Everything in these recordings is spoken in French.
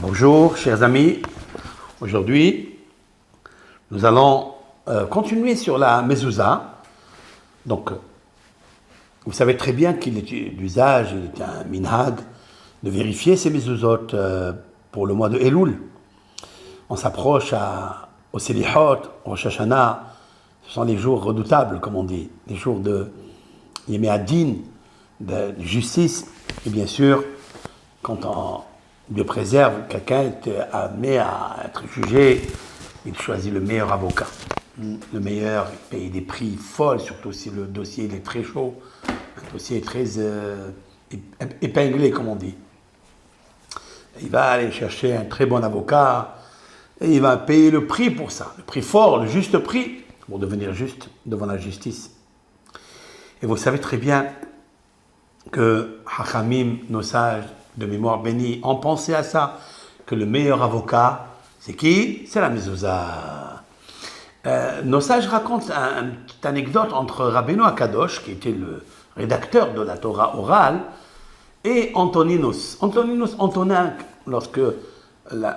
Bonjour chers amis, aujourd'hui nous allons continuer sur la mezouza. Donc vous savez très bien qu'il est d'usage, il est un minhag de vérifier ces mezuzot pour le mois de Elul. On s'approche au Selihot, au Rosh Hashanah, ce sont les jours redoutables comme on dit, les jours de Yemei Hadin, de justice, et bien sûr quand Dieu préserve, quelqu'un est amené à être jugé, il choisit le meilleur avocat. Le meilleur, il paye des prix folles, surtout si le dossier il est très chaud, un dossier est très épinglé, comme on dit. Il va aller chercher un très bon avocat et il va payer le prix pour ça, le prix fort, le juste prix, pour devenir juste devant la justice. Et vous savez très bien que Hachamim, nos sages, de mémoire bénie, ont pensé à ça, que le meilleur avocat, c'est qui? C'est la mezouza. Nos sages racontent une petite anecdote entre Rabbeinu Akadosh, qui était le rédacteur de la Torah orale, et Antonin, lorsque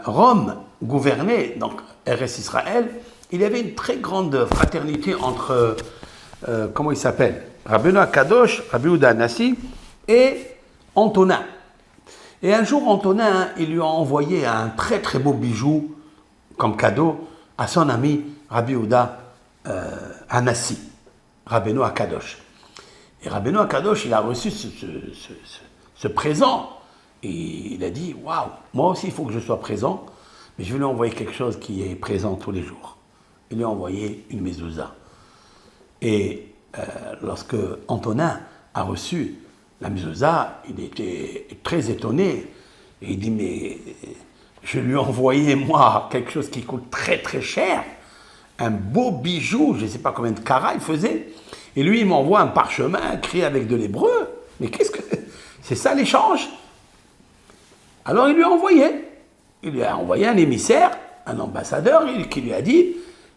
Rome gouvernait, donc Eretz Israël, il y avait une très grande fraternité entre, comment il s'appelle? Rabbeinu Akadosh, Rabbi Yehuda Hanassi, et Antonin. Et un jour, Antonin, il lui a envoyé un très très beau bijou comme cadeau à son ami Rabbi Yehuda Hanassi, Rabbeinu Akadosh. Et Rabbeinu Akadosh, il a reçu ce présent et il a dit « Waouh, moi aussi il faut que je sois présent, mais je vais lui envoyer quelque chose qui est présent tous les jours. » Il lui a envoyé une mezouza. Et lorsque Antonin a reçu la mezouza, il était très étonné. Et il dit, mais je lui ai envoyé, moi, quelque chose qui coûte très très cher, un beau bijou, je ne sais pas combien de carats il faisait, et lui, il m'envoie un parchemin écrit avec de l'hébreu. Mais qu'est-ce que... C'est ça l'échange? Alors il lui a envoyé. Il lui a envoyé un émissaire, un ambassadeur, qui lui a dit,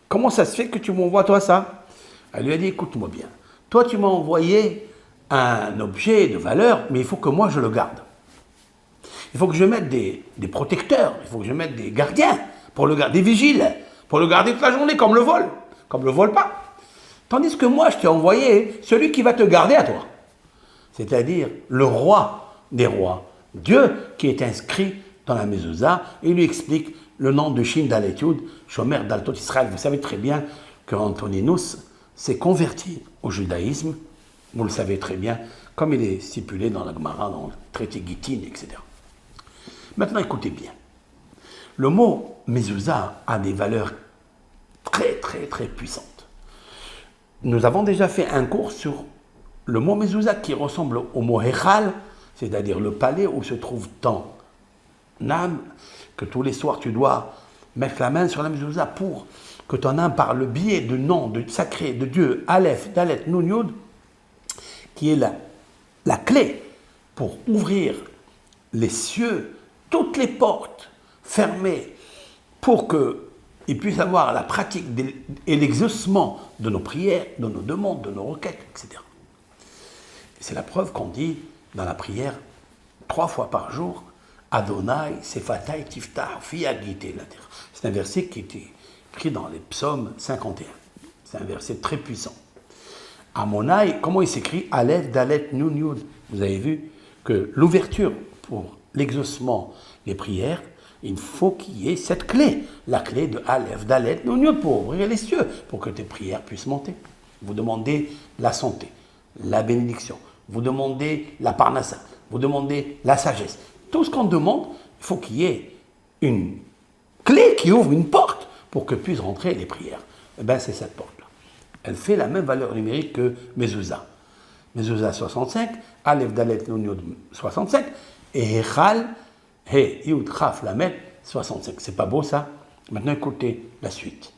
comment ça se fait que tu m'envoies toi ça? Elle lui a dit, écoute-moi bien, toi tu m'as envoyé un objet de valeur, mais il faut que moi je le garde. Il faut que je mette des protecteurs, il faut que je mette des gardiens pour le garder, des vigiles, pour le garder toute la journée, comme le vole pas. Tandis que moi, je t'ai envoyé celui qui va te garder à toi. C'est-à-dire le roi des rois, Dieu qui est inscrit dans la mezouza, et il lui explique le nom de Shin Dalet Yud, Shomer Daltot Israël. Vous savez très bien que Antoninus s'est converti au judaïsme. Vous le savez très bien, comme il est stipulé dans la Gemara, dans le traité Gittin, etc. Maintenant, écoutez bien. Le mot mezouza a des valeurs très, très, très puissantes. Nous avons déjà fait un cours sur le mot mezouza qui ressemble au mot hechal, c'est-à-dire le palais où se trouve ton âme, que tous les soirs tu dois mettre la main sur la mezouza pour que ton âme, par le biais du nom sacré de Dieu, Aleph, Dalet, Nun, Yud, qui est la clé pour ouvrir les cieux, toutes les portes fermées, pour qu'il puisse avoir la pratique et l'exaucement de nos prières, de nos demandes, de nos requêtes, etc. C'est la preuve qu'on dit dans la prière 3 fois par jour, Adonai, Sefatai, Tiftah, Fiagite. C'est un verset qui était écrit dans les psaumes 51. C'est un verset très puissant. Amonai, comment il s'écrit? Aleph, Dalet, Nun, Yud. Vous avez vu que l'ouverture pour l'exaucement des prières, il faut qu'il y ait cette clé, la clé de Aleph, Dalet, Nun, Yud, pour ouvrir les cieux, pour que tes prières puissent monter. Vous demandez la santé, la bénédiction, vous demandez la parnassa, vous demandez la sagesse. Tout ce qu'on demande, il faut qu'il y ait une clé qui ouvre une porte pour que puissent rentrer les prières. Eh bien, c'est cette porte. Elle fait la même valeur numérique que mezouza. Mezouza 65, Aleph Dalet Nun Yud 65, et Hechal, He Yud Chaf Lamed 65. C'est pas beau ça? Maintenant écoutez la suite.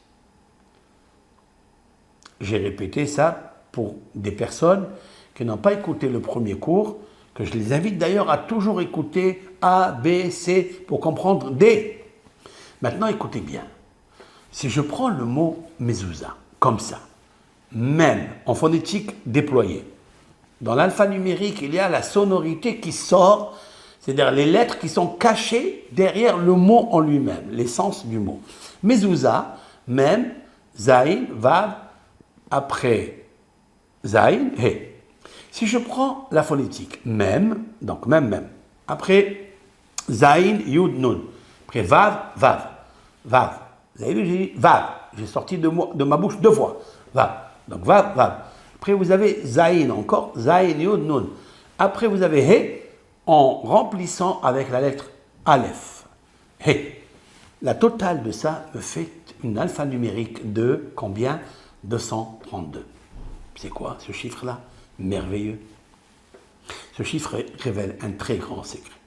J'ai répété ça pour des personnes qui n'ont pas écouté le premier cours, que je les invite d'ailleurs à toujours écouter A, B, C pour comprendre D. Maintenant écoutez bien. Si je prends le mot mezouza comme ça, même en phonétique déployée, dans l'alphanumérique, il y a la sonorité qui sort c'est-à-dire les lettres qui sont cachées derrière le mot en lui-même, l'essence du mot. Mezouza, Mem, Zayin, Vav, après Zayin, He. Si je prends la phonétique, Mem, donc Mem, après Zayin, Yud, Nun, après Vav, Vav. Vous avez vu, j'ai dit Vav, j'ai sorti de ma bouche 2 fois, Vav, donc Vav. Après vous avez Zayin encore, Zayin, Yud, Nun. Après vous avez He, en remplissant avec la lettre Aleph. He. La totale de ça me fait une alphanumérique de combien? 232. C'est quoi ce chiffre-là? Merveilleux. Ce chiffre révèle un très grand secret.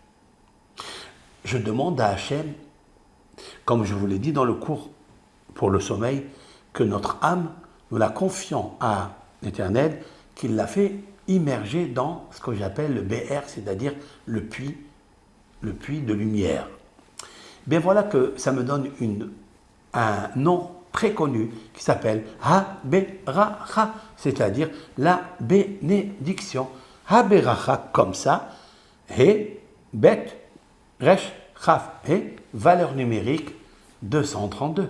Je demande à Hachem, comme je vous l'ai dit dans le cours pour le sommeil, que notre âme, nous la confions à l'Éternel, qu'il l'a fait immerger dans ce que j'appelle le BR, c'est-à-dire le puits de lumière. Bien voilà que ça me donne un nom très connu qui s'appelle Ha-Beracha, c'est-à-dire la bénédiction. Ha-Beracha, comme ça, He, Bet, Resh, Chaf, He, valeur numérique 232.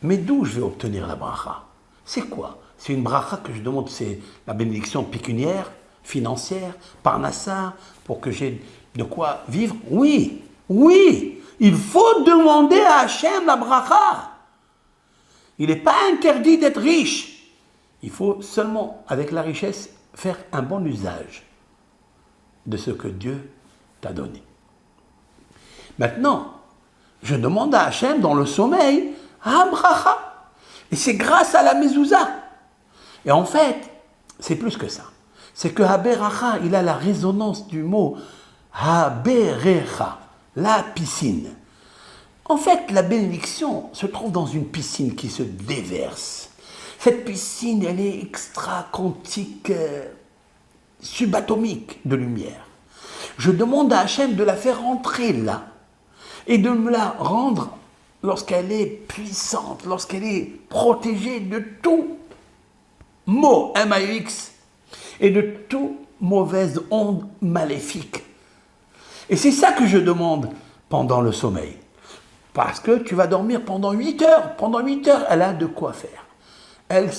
Mais d'où je vais obtenir la bracha? C'est quoi? C'est une bracha que je demande, c'est la bénédiction pécuniaire, financière, parnassa, pour que j'ai de quoi vivre? Oui, il faut demander à Hachem la bracha. Il n'est pas interdit d'être riche. Il faut seulement, avec la richesse, faire un bon usage de ce que Dieu t'a donné. Maintenant, je demande à Hachem dans le sommeil, bracha. Et c'est grâce à la mezouza. Et en fait, c'est plus que ça. C'est que Ha-Beracha, il a la résonance du mot Ha-Berecha, la piscine. En fait, la bénédiction se trouve dans une piscine qui se déverse. Cette piscine, elle est extra-quantique, subatomique de lumière. Je demande à Hachem de la faire entrer là et de me la rendre lorsqu'elle est puissante, lorsqu'elle est protégée de tout mot MAX et de toute mauvaise onde maléfique. Et c'est ça que je demande pendant le sommeil. Parce que tu vas dormir pendant 8 heures. Pendant 8 heures, elle a de quoi faire. Elle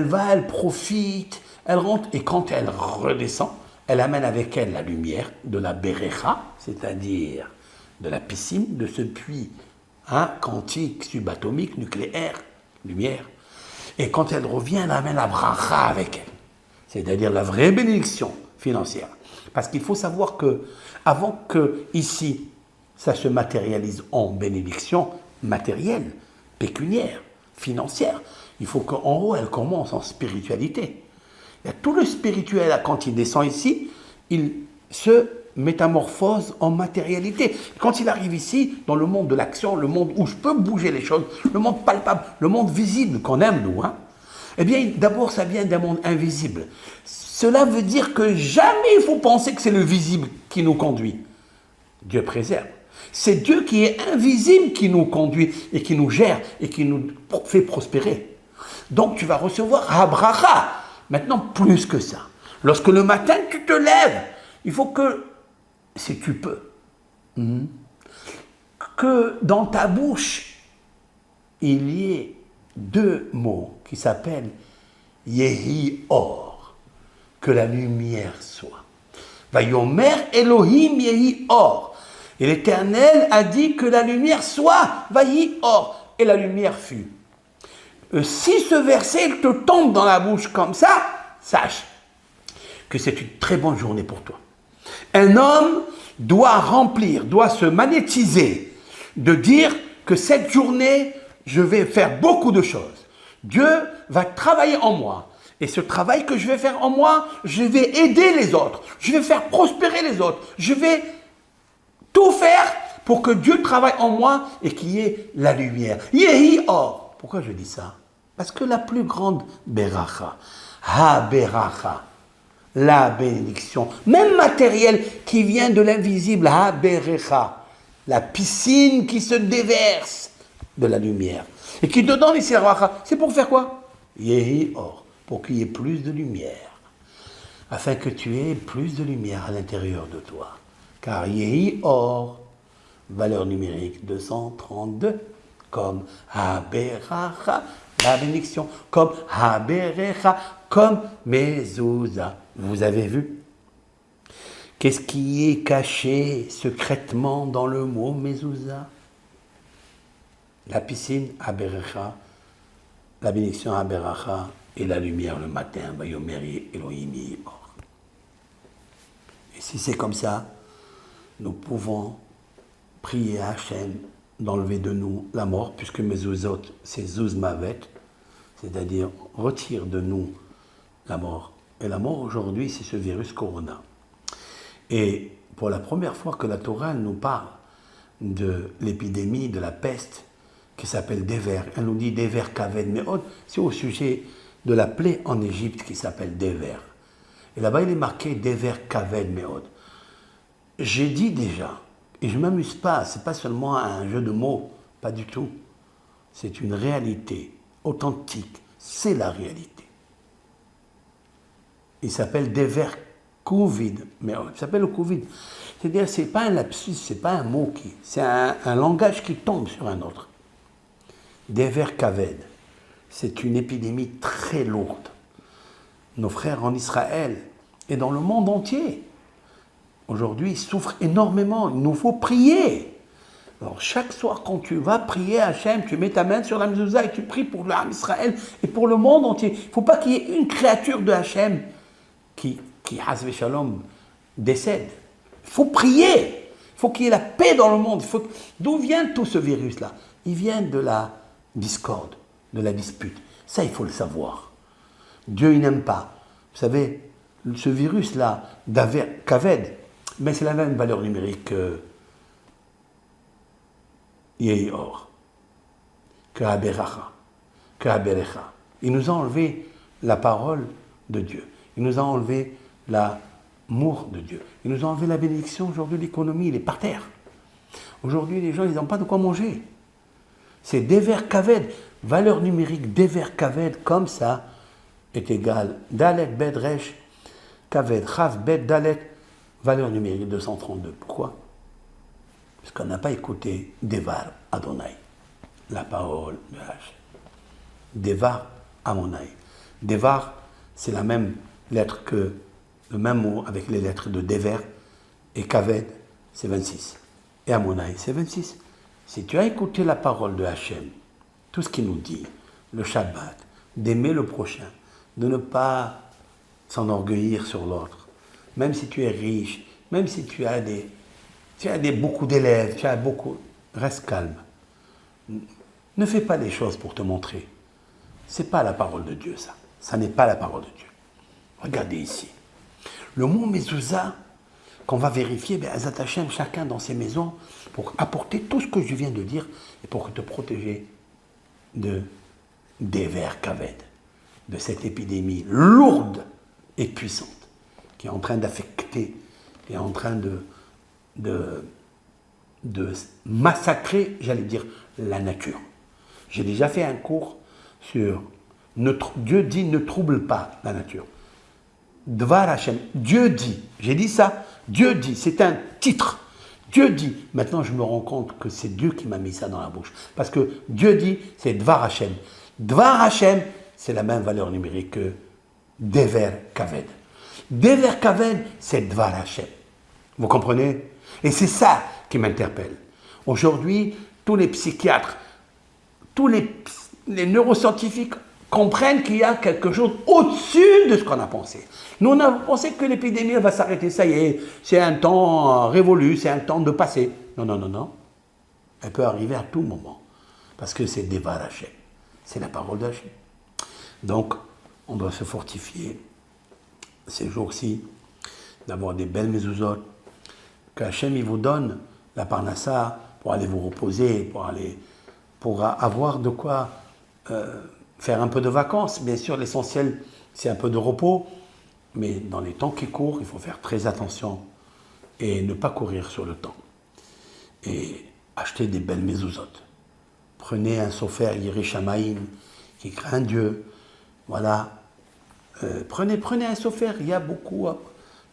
va, elle profite, elle rentre. Et quand elle redescend, elle amène avec elle la lumière de la Berecha, c'est-à-dire de la piscine, de ce puits quantique, subatomique, nucléaire, lumière. Et quand elle revient, elle amène la bracha avec elle. C'est-à-dire la vraie bénédiction financière. Parce qu'il faut savoir que, avant que ici, ça se matérialise en bénédiction matérielle, pécuniaire, financière, il faut qu'en haut, elle commence en spiritualité. Il y a tout le spirituel, quand il descend ici, il se métamorphose en matérialité. Quand il arrive ici, dans le monde de l'action, le monde où je peux bouger les choses, le monde palpable, le monde visible qu'on aime, nous, eh bien, d'abord, ça vient d'un monde invisible. Cela veut dire que jamais il faut penser que c'est le visible qui nous conduit. Dieu préserve. C'est Dieu qui est invisible qui nous conduit et qui nous gère et qui nous fait prospérer. Donc, tu vas recevoir Ha-Bracha. Maintenant, plus que ça. Lorsque le matin, tu te lèves, il faut que, si tu peux, que dans ta bouche, il y ait 2 mots qui s'appellent Yehi Or, que la lumière soit. Vayomer Elohim Yehi Or. Et l'Éternel a dit que la lumière soit, Vayi Or. Et la lumière fut. Si ce verset te tombe dans la bouche comme ça, sache que c'est une très bonne journée pour toi. Un homme doit doit se magnétiser, de dire que cette journée, je vais faire beaucoup de choses. Dieu va travailler en moi. Et ce travail que je vais faire en moi, je vais aider les autres. Je vais faire prospérer les autres. Je vais tout faire pour que Dieu travaille en moi et qu'il y ait la lumière. Yehi Or. Pourquoi je dis ça? Parce que la plus grande Beracha, Ha-Beracha, la bénédiction, même matérielle qui vient de l'invisible, Ha-Berecha, la piscine qui se déverse de la lumière et qui te donne ici la bracha, c'est pour faire quoi? Yehi Or, pour qu'il y ait plus de lumière, afin que tu aies plus de lumière à l'intérieur de toi. car Yehi Or, valeur numérique 232, comme Haberacha, la bénédiction, comme Haberecha, comme Mezouza. Vous avez vu? Qu'est-ce qui est caché secrètement dans le mot Mezouza? La piscine Haberecha, la bénédiction Haberacha et la lumière le matin, Bayomeri Elohim Or. Et si c'est comme ça, nous pouvons prier à Hachem d'enlever de nous la mort, puisque Mezuzot, c'est Zuzmavet, c'est-à-dire retire de nous la mort. Et la mort aujourd'hui, c'est ce virus Corona. Et pour la première fois que la Torah nous parle de l'épidémie de la peste qui s'appelle Dever, elle nous dit Dever Kaved Meod, c'est au sujet de la plaie en Égypte qui s'appelle Dever. Et là-bas, il est marqué Dever Kaved Meod. J'ai dit déjà, et je ne m'amuse pas, ce n'est pas seulement un jeu de mots, pas du tout. C'est une réalité authentique, c'est la réalité. Il s'appelle Dever Covid, mais il s'appelle le Covid. C'est-à-dire, ce n'est pas un lapsus, ce n'est pas un mot c'est un langage qui tombe sur un autre. Dever Kaved, c'est une épidémie très lourde. Nos frères en Israël et dans le monde entier, aujourd'hui, souffrent énormément. Il nous faut prier. Alors, chaque soir, quand tu vas prier à Hachem, tu mets ta main sur la mezouza et tu pries pour l'âme Israël et pour le monde entier. Il ne faut pas qu'il y ait une créature de Hachem qui Hazve Shalom, décède. Il faut prier. Il faut qu'il y ait la paix dans le monde. D'où vient tout ce virus-là? Il vient de la discorde, de la dispute. Ça, il faut le savoir. Dieu, il n'aime pas. Vous savez, ce virus-là, Kaved, mais c'est la même valeur numérique que Yehi Or, que Haberacha, que Haberecha. Il nous a enlevé la parole de Dieu. Il nous a enlevé l'amour de Dieu. Il nous a enlevé la bénédiction. Aujourd'hui, l'économie, il est par terre. Aujourd'hui, les gens, ils n'ont pas de quoi manger. C'est Dever Kaved, valeur numérique Dever Kaved, comme ça, est égal Dalet Bed Resh Kaved Chav Bed Dalet, valeur numérique 232. Pourquoi? Parce qu'on n'a pas écouté Devar Adonai, la parole de Hachem. Devar Amonai. Devar, c'est la même lettre que le même mot avec les lettres de Dever, et Kaved, c'est 26. Et Amonai, c'est 26. Si tu as écouté la parole de Hachem, tout ce qu'il nous dit, le Shabbat, d'aimer le prochain, de ne pas s'enorgueillir sur l'autre, même si tu es riche, même si tu as beaucoup d'élèves, reste calme. Ne fais pas les choses pour te montrer. C'est pas la parole de Dieu, ça. Ça n'est pas la parole de Dieu. Regardez ici. Le mot mezouza, qu'on va vérifier, Azat Hachem, chacun dans ses maisons, pour apporter tout ce que je viens de dire et pour te protéger des vers Kaved, de cette épidémie lourde et puissante qui est en train d'affecter, qui est en train de massacrer, j'allais dire, la nature. J'ai déjà fait un cours sur Dieu dit ne trouble pas la nature. Dvar Hashem, Dieu dit, j'ai dit ça, Dieu dit, c'est un titre. Dieu dit, maintenant je me rends compte que c'est Dieu qui m'a mis ça dans la bouche. Parce que Dieu dit, c'est Dvar Hashem. Dvar Hashem, c'est la même valeur numérique que Dever Kaved. Dever Kaved, c'est Dvar Hashem. Vous comprenez? Et c'est ça qui m'interpelle. Aujourd'hui, tous les psychiatres, tous les neuroscientifiques comprennent qu'il y a quelque chose au-dessus de ce qu'on a pensé. Nous, on a pensé que l'épidémie va s'arrêter, ça y est, c'est un temps révolu, c'est un temps de passé. Non, non, non, non. Elle peut arriver à tout moment. Parce que c'est Devar Hashem. C'est la parole d'Hachem. Donc, on doit se fortifier ces jours-ci, d'avoir des belles mezuzot, que Hachem il vous donne la parnassa pour aller vous reposer, pour avoir de quoi faire un peu de vacances. Bien sûr, l'essentiel, c'est un peu de repos, mais dans les temps qui courent, il faut faire très attention et ne pas courir sur le temps. Et acheter des belles mezuzot. Prenez un sofer Yirei Shamayim qui craint Dieu. Voilà. Prenez un sofer. Il y a beaucoup,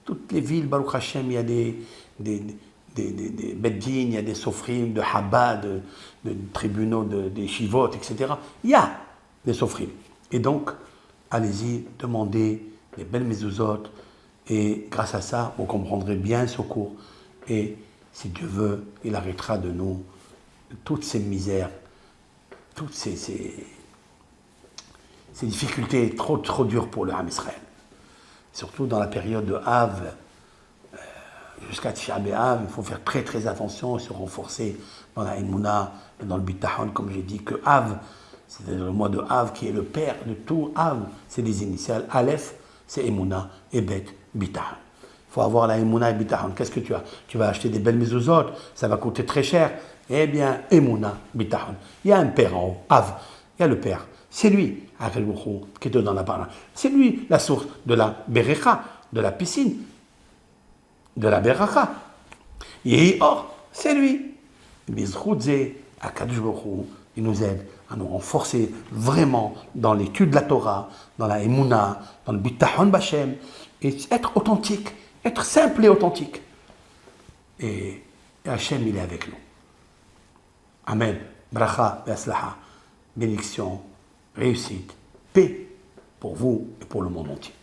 toutes les villes, Baruch Hashem, il y a des des beddin, il y a des sofrim, de Habba, de tribunaux, des Shivot, etc. Il y a des sofrim. Et donc, allez-y, demandez des belles mezuzot, et grâce à ça, vous comprendrez bien ce cours. Et si Dieu veut, il arrêtera de nous toutes ces misères, toutes ces difficultés trop dures pour le Ham Israël. Surtout dans la période de Av, jusqu'à Tisha B'Av, il faut faire très très attention et se renforcer dans la Emouna et dans le Bitachon, comme j'ai dit, que Av, c'est le mois de Av qui est le père de tout. Av, c'est des initiales. Aleph, c'est Emouna et Bet, Bitachon. Il faut avoir la Emouna et Bitachon. Qu'est-ce que tu as? Tu vas acheter des belles mezuzot, ça va coûter très cher. Eh bien, Emouna, Bitachon. Il y a un père en haut, Av, il y a le père. C'est lui, qui te donne la parole. C'est lui la source de la Berecha, de la piscine, de la Beracha. Yehi Or, c'est lui. Bizroudze, Akadosh Baruch Hu, il nous aide à nous renforcer vraiment dans l'étude de la Torah, dans la Emouna, dans le Bitachon B'Hashem, et être authentique, être simple et authentique. Et Hachem, il est avec nous. Amen. Bracha, Be'aslaha, bénédiction, réussite, paix pour vous et pour le monde entier.